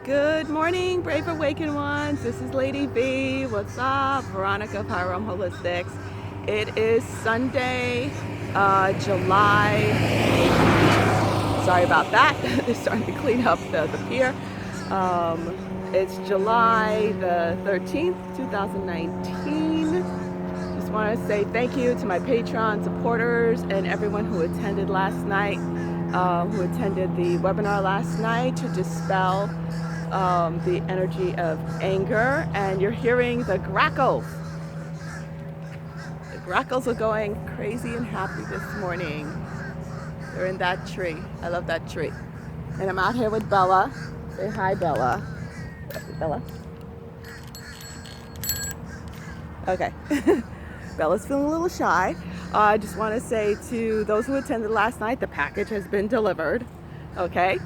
Good morning, brave awakened ones. This is Lady B. What's up? Veronica of Hiram Holistics. It is Sunday, July. Sorry about that. They're starting to clean up the pier. It's July the 13th, 2019. Just want to say thank you to my Patreon supporters and everyone who attended last night, who attended the webinar last night to dispel the energy of anger. And you're hearing the grackles. The grackles are going crazy and happy this morning. They're in that tree. I love that tree. And I'm out here with Bella. Say hi, Bella. Bella? Okay. Bella's feeling a little shy. I just want to say to those who attended last night, the package has been delivered. Okay?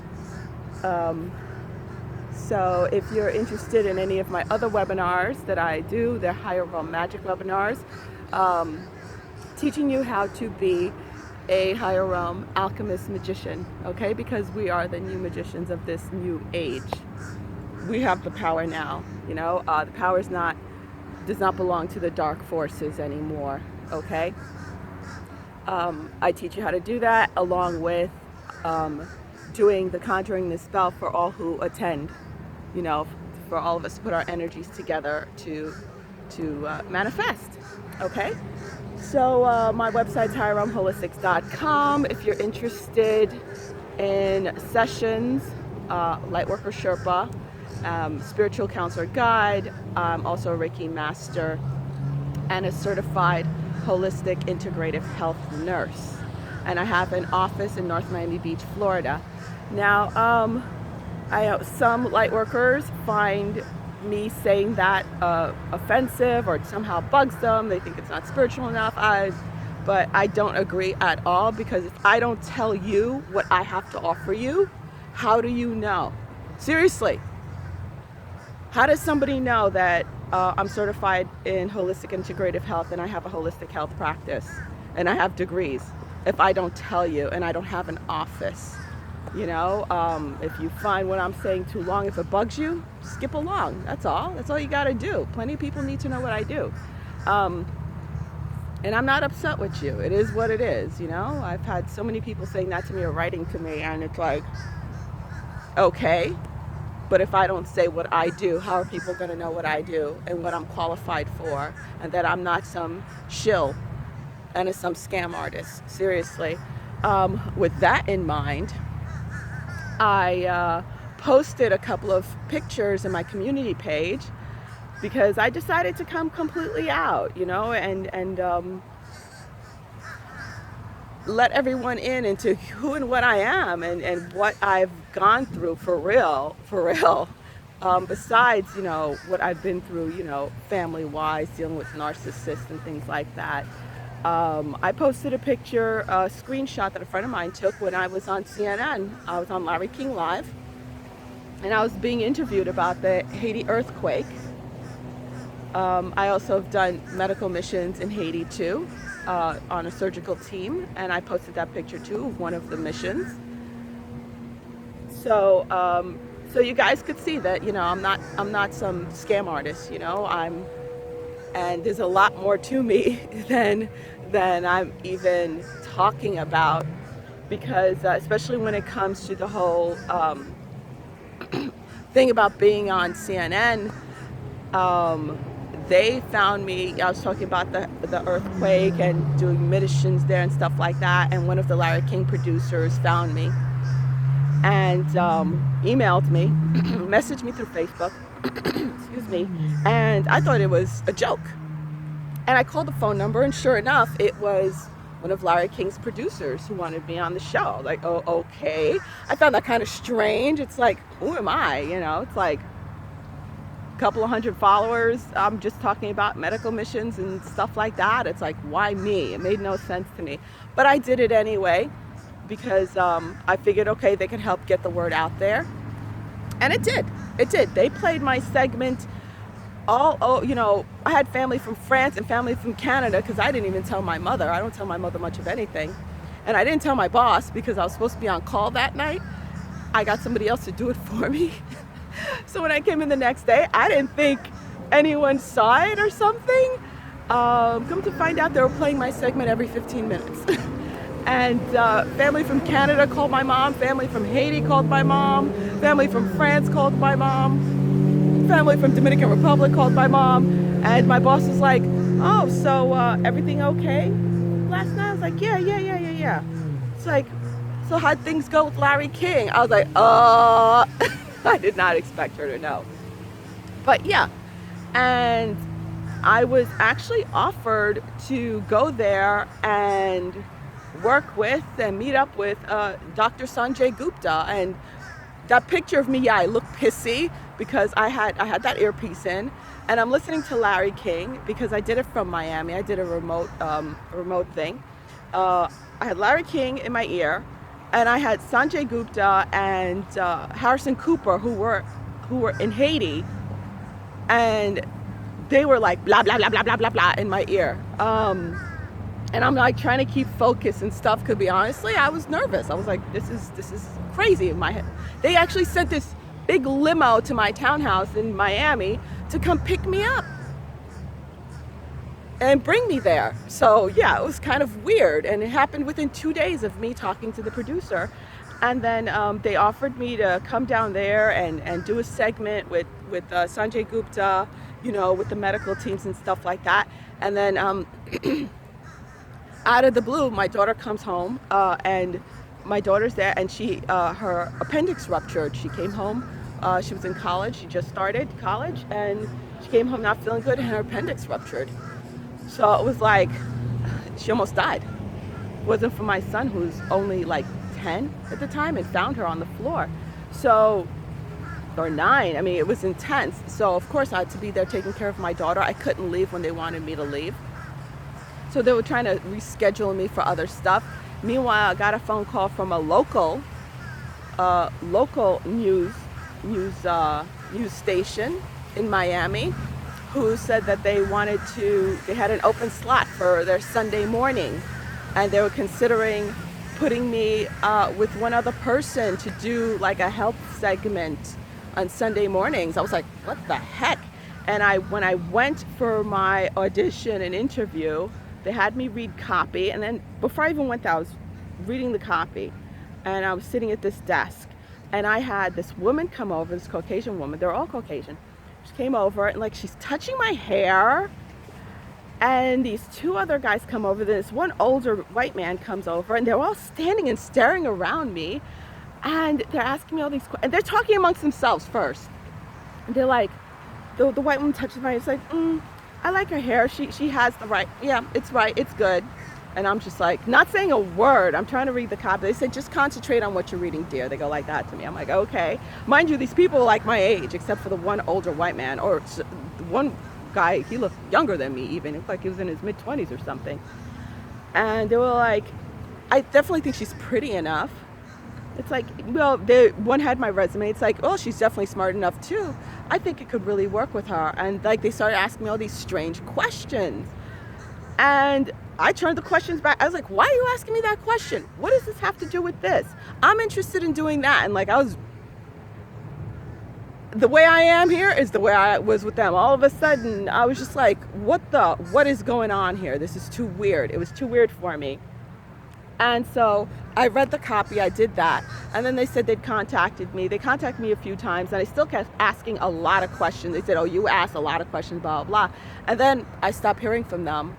So if you're interested in any of my other webinars that I do, they're higher realm magic webinars, teaching you how to be a higher realm alchemist magician, okay? Because we are the new magicians of this new age. We have the power now, you know? The power does not belong to the dark forces anymore, okay? I teach you how to do that along with doing the conjuring the spell for all who attend, you know, for all of us to put our energies together to manifest, okay? So my website's highrealmholistics.com. If you're interested in sessions, Lightworker Sherpa, spiritual counselor guide, I'm also a Reiki master and a certified holistic integrative health nurse. And I have an office in North Miami Beach, Florida. Now, some light workers find me saying that offensive or somehow bugs them. They think it's not spiritual enough. But I don't agree at all, because if I don't tell you what I have to offer you, how do you know? Seriously. How does somebody know that I'm certified in holistic integrative health and I have a holistic health practice and I have degrees if I don't tell you and I don't have an office? You know, if you find what I'm saying too long, if it bugs you, skip along. That's all. That's all you got to do. Plenty of people need to know what I do. And I'm not upset with you. It is what it is, you know. I've had so many people saying that to me or writing to me, and it's like, okay, but if I don't say what I do, how are people going to know what I do and what I'm qualified for, and that I'm not some shill and some scam artist? Seriously. With that in mind, I posted a couple of pictures in my community page because I decided to come completely out, you know, and let everyone in into who and what I am and what I've gone through for real. Besides, you know, what I've been through, you know, family-wise, dealing with narcissists and things like that. I posted a picture, a screenshot that a friend of mine took when I was on CNN. I was on Larry King Live, and I was being interviewed about the Haiti earthquake. I also have done medical missions in Haiti too, on a surgical team, and I posted that picture too of one of the missions. So, so you guys could see that, you know, I'm not some scam artist, you know. And there's a lot more to me than I'm even talking about, because especially when it comes to the whole thing about being on CNN, they found me. I was talking about the earthquake and doing missions there and stuff like that, and one of the Larry King producers found me and emailed me, messaged me through Facebook, excuse me, and I thought it was a joke. And I called the phone number, and sure enough, it was one of Larry King's producers who wanted me on the show. Like, oh, okay. I found that kind of strange. It's like, who am I? You know, it's like a couple of hundred followers. I'm just talking about medical missions and stuff like that. It's like, why me? It made no sense to me. But I did it anyway because I figured, okay, they could help get the word out there. And it did. It did. They played my segment. You know, I had family from France and family from Canada, because I didn't even tell my mother. I don't tell my mother much of anything. And I didn't tell my boss because I was supposed to be on call that night. I got somebody else to do it for me. So when I came in the next day, I didn't think anyone saw it or something. Come to find out, they were playing my segment every 15 minutes. And family from Canada called my mom, family from Haiti called my mom, family from France called my mom, family from Dominican Republic called my mom, and my boss was like, oh, so everything okay last night? I was like, yeah. It's like, so how'd things go with Larry King? I was like, I did not expect her to know. But yeah, and I was actually offered to go there and work with and meet up with Dr. Sanjay Gupta. And that picture of me, yeah, I look pissy because I had that earpiece in, and I'm listening to Larry King because I did it from Miami. I did a remote thing. I had Larry King in my ear, and I had Sanjay Gupta and Harrison Cooper who were in Haiti, and they were like blah blah blah blah blah blah blah in my ear. And I'm like trying to keep focus and stuff. Could be honestly, I was nervous. I was like, this is crazy in my head. They actually sent this big limo to my townhouse in Miami to come pick me up and bring me there. So yeah, it was kind of weird, and it happened within 2 days of me talking to the producer. And then they offered me to come down there and do a segment with Sanjay Gupta, you know, with the medical teams and stuff like that. And then out of the blue, my daughter comes home, and my daughter's there, and she her appendix ruptured. She came home. She was in college. She just started college, and she came home not feeling good, and her appendix ruptured. So it was like she almost died. It wasn't for my son, who's only like 10 at the time, and found her on the floor. So, or 9. I mean, it was intense. So of course I had to be there taking care of my daughter. I couldn't leave when they wanted me to leave. So they were trying to reschedule me for other stuff. Meanwhile, I got a phone call from a local news station in Miami, who said that they had an open slot for their Sunday morning, and they were considering putting me with one other person to do like a health segment on Sunday mornings. I was like, what the heck? And when I went for my audition and interview, they had me read copy, and then before I even went there, I was reading the copy, and I was sitting at this desk, and I had this woman come over, this Caucasian woman. They're all Caucasian. She came over, and like she's touching my hair, and these 2 other guys come over. This one older white man comes over, and they're all standing and staring around me, and they're asking me all these questions, and they're talking amongst themselves first. And they're like, the white woman touches my hair. It's like, I like her hair. She has the right. Yeah, it's right. It's good. And I'm just like, not saying a word. I'm trying to read the copy. They said, just concentrate on what you're reading, dear. They go like that to me. I'm like, okay. Mind you, these people are like my age, except for the one older white man, or the one guy, he looked younger than me even. It looked like he was in his mid-20s or something. And they were like, I definitely think she's pretty enough. It's like, well, one had my resume. It's like, oh, she's definitely smart enough too. I think it could really work with her. And like, they started asking me all these strange questions. And I turned the questions back. I was like, why are you asking me that question? What does this have to do with this? I'm interested in doing that. And like, the way I am here is the way I was with them. All of a sudden, I was just like, what is going on here? This is too weird. It was too weird for me. And so I read the copy, I did that, and then they said they'd contacted me. They contacted me a few times, and I still kept asking a lot of questions. They said, oh, you asked a lot of questions, blah, blah, blah. And then I stopped hearing from them.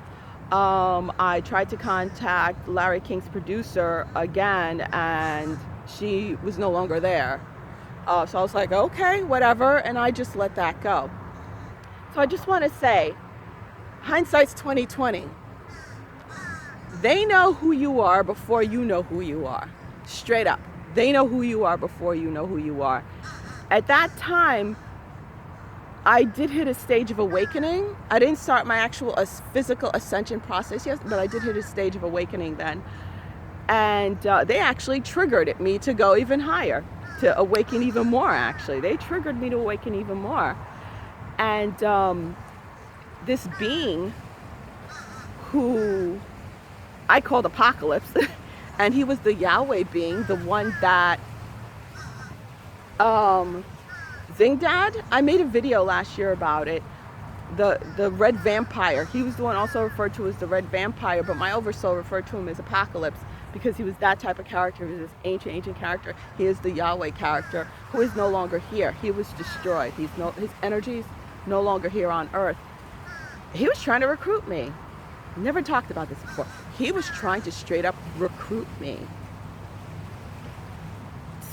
I tried to contact Larry King's producer again, and she was no longer there. So I was like, okay, whatever, and I just let that go. So I just want to say, hindsight's 2020. They know who you are before you know who you are. Straight up. They know who you are before you know who you are. At that time, I did hit a stage of awakening. I didn't start my actual physical ascension process yet, but I did hit a stage of awakening then. And they actually triggered me to go even higher, to awaken even more, actually. They triggered me to awaken even more. And this being who I called Apocalypse, and he was the Yahweh being, the one that Dad, I made a video last year about it. The red vampire. He was the one also referred to as the red vampire, but my oversoul referred to him as Apocalypse because he was that type of character. He was this ancient character. He is the Yahweh character who is no longer here. He was destroyed. His energy's no longer here on earth. He was trying to recruit me. Never talked about this before. He was trying to straight up recruit me.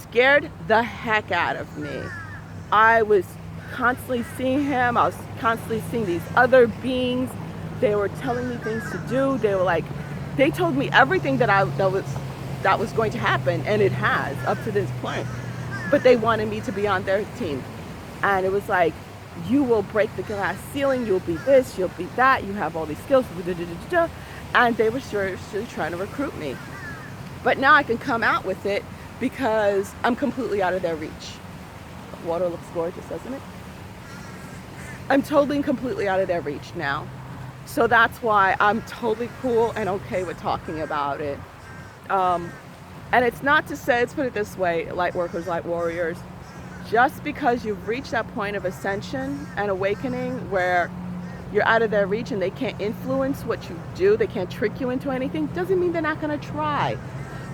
Scared the heck out of me. I was constantly seeing him. I was constantly seeing these other beings. They were telling me things to do. They told me everything that was going to happen, and it has up to this point. But they wanted me to be on their team. And it was like, you will break the glass ceiling, you'll be this, you'll be that, you have all these skills, and they were seriously trying to recruit me. But now I can come out with it because I'm completely out of their reach. The water looks gorgeous, doesn't it? I'm totally and completely out of their reach now. So that's why I'm totally cool and okay with talking about it. And it's not to say, let's put it this way, light workers, light warriors, just because you've reached that point of ascension and awakening where you're out of their reach and they can't influence what you do, they can't trick you into anything, doesn't mean they're not going to try.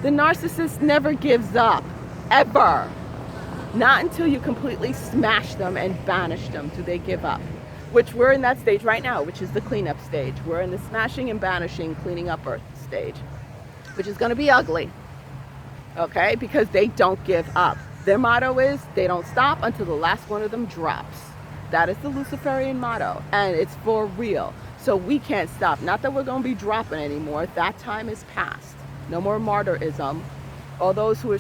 The narcissist never gives up, ever. Not until you completely smash them and banish them do they give up. Which we're in that stage right now, which is the cleanup stage. We're in the smashing and banishing, cleaning up earth stage, which is going to be ugly, okay? Because they don't give up. Their motto is, they don't stop until the last one of them drops. That is the Luciferian motto, and it's for real. So we can't stop. Not that we're going to be dropping anymore. That time is past. No more martyrism. All those who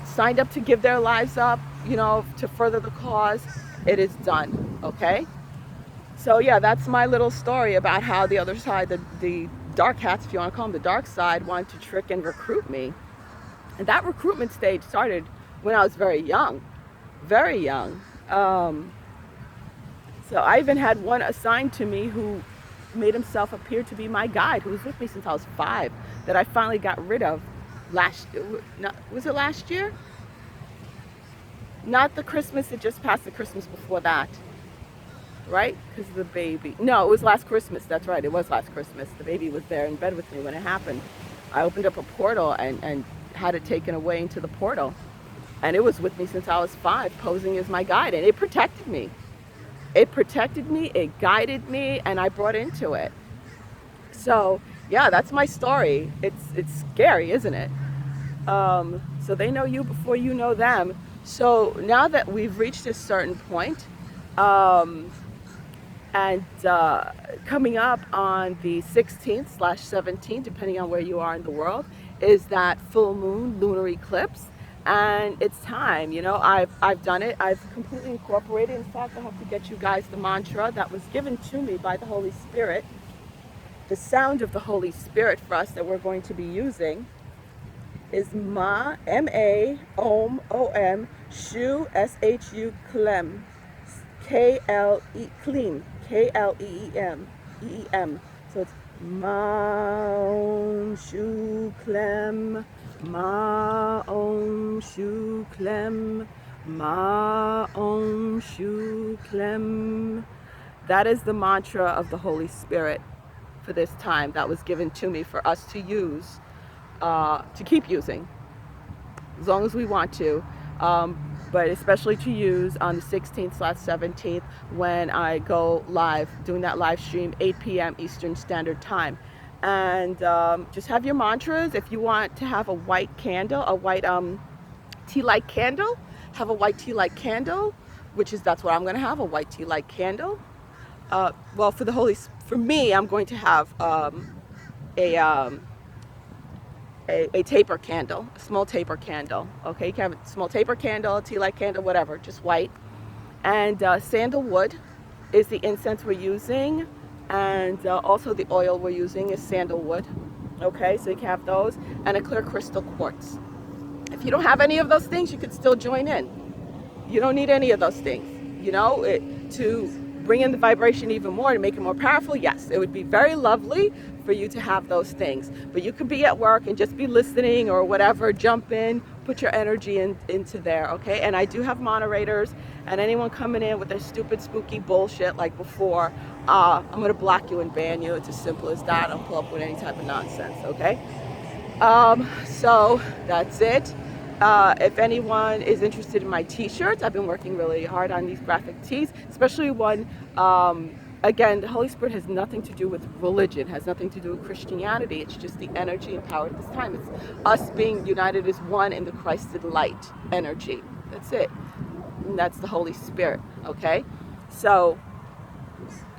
signed up to give their lives up, to further the cause, it is done, okay? So yeah, that's my little story about how the other side, the dark hats, if you want to call them the dark side, wanted to trick and recruit me. And that recruitment stage started when I was very young, very young. So I even had one assigned to me who made himself appear to be my guide, who was with me since I was 5, that I finally got rid of was it last year? Not the Christmas that just passed, the Christmas before that, right? Because of the baby. No, it was last Christmas. That's right. It was last Christmas. The baby was there in bed with me when it happened. I opened up a portal and had it taken away into the portal. And it was with me since I was 5, posing as my guide. And it protected me. It protected me, it guided me, and I brought into it. So, yeah, that's my story. It's scary, isn't it? So they know you before you know them. So now that we've reached a certain point, and coming up on the 16th/17th, depending on where you are in the world, is that full moon lunar eclipse. And it's time, I've done it. I've completely incorporated. In fact, I have to get you guys the mantra that was given to me by the Holy Spirit. The sound of the Holy Spirit for us that we're going to be using is Ma, M-A, Om, O-M, Shu, S-H-U, Kleem, K-L-E, Kleem, K-L-E-E-M, E-E-M. So it's Ma, Om, Shu, Kleem, Ma, Om, Shu, Kleem, Ma, Om, Shu, Kleem. That is the mantra of the Holy Spirit for this time that was given to me for us to use, to keep using as long as we want to, but especially to use on the 16th/17th when I go live, doing that live stream 8 p.m. Eastern Standard Time. And just have your mantras. If you want to have a white candle, a white tea light candle, have a white tea light candle, that's what I'm going to have, a white tea light candle. Well, for me, I'm going to have a taper candle, a small taper candle. Okay, you can have a small taper candle, a tea light candle, whatever, just white. And sandalwood is the incense we're using, and also the oil we're using is sandalwood. Okay, so you can have those, and a clear crystal quartz. If you don't have any of those things, you could still join in. You don't need any of those things, to bring in the vibration even more, to make it more powerful. Yes, it would be very lovely for you to have those things, but you could be at work and just be listening or whatever, jump in, put your energy into there, okay? And I do have moderators, and anyone coming in with their stupid, spooky bullshit like before, I'm gonna block you and ban you. It's as simple as that. I don't pull up with any type of nonsense, okay? So that's it. If anyone is interested in my t-shirts, I've been working really hard on these graphic tees, especially one, again, the Holy Spirit has nothing to do with religion, has nothing to do with Christianity. It's just the energy and power at this time. It's us being united as one in the Christed light energy. That's it. And that's the Holy Spirit, okay? So,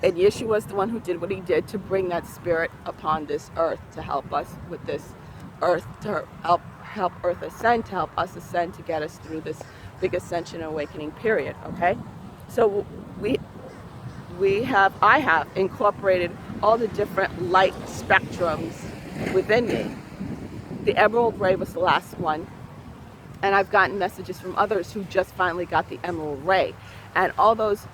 and Yeshua is the one who did what he did to bring that spirit upon this earth to help us with this earth, to help earth ascend, to help us ascend, to get us through this big ascension and awakening period, okay? So I have incorporated all the different light spectrums within me. The emerald ray was the last one, and I've gotten messages from others who just finally got the emerald ray, and all those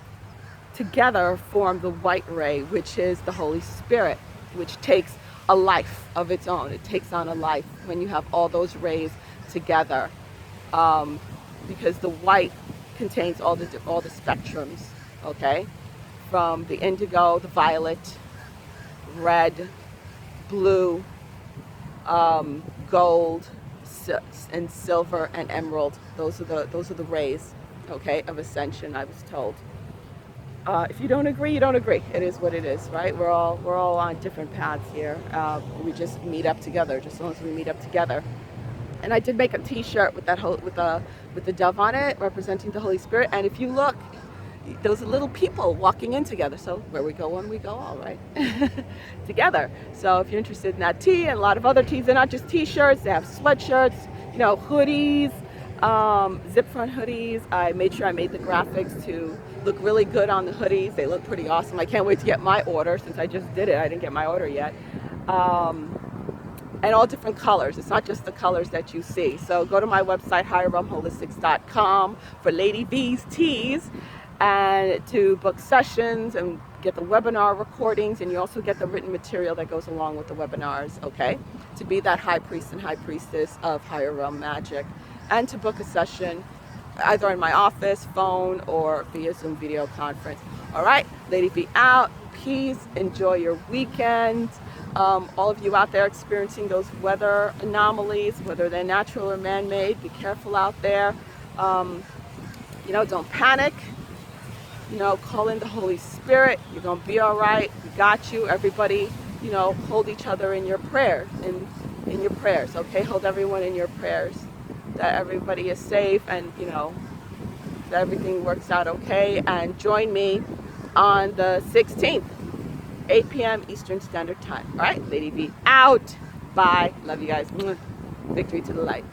together form the white ray, which is the Holy Spirit, which takes a life of its own. It takes on a life when you have all those rays together, because the white contains all the spectrums, okay? From the indigo, the violet, red, blue, gold, and silver, and emerald. Those are the rays, okay, of ascension, I was told. If you don't agree, you don't agree. It is what it is, right? We're all on different paths here. We just meet up together, just as long as we meet up together. And I did make a T-shirt with that with the dove on it, representing the Holy Spirit. And if you look, those are little people walking in together. So where we go, when we go, all right, together. So if you're interested in that tee and a lot of other tees, they're not just T-shirts. They have sweatshirts, you know, hoodies, zip front hoodies. I made sure I made the graphics to look really good on the hoodies. They look pretty awesome. I can't wait to get my order since I just did it. I didn't get my order yet. And all different colors. It's not just the colors that you see. So go to my website, higherrealmholistics.com, for Lady V's tees, and to book sessions and get the webinar recordings, and you also get the written material that goes along with the webinars, okay? To be that high priest and high priestess of higher realm magic, and to book a session either in my office, phone, or via Zoom video conference. All right, Lady V out. Peace. Enjoy your weekend. All of you out there experiencing those weather anomalies, whether they're natural or man-made, be careful out there. You know, don't panic. You know, call in the Holy Spirit. You're going to be all right. We got you. Everybody, you know, hold each other in your prayers, in your prayers, okay? Hold everyone in your prayers, that everybody is safe, and, you know, that everything works out okay. And join me on the 16th, 8 p.m. Eastern Standard Time. All right, Lady V out. Bye. Love you guys. Victory to the light.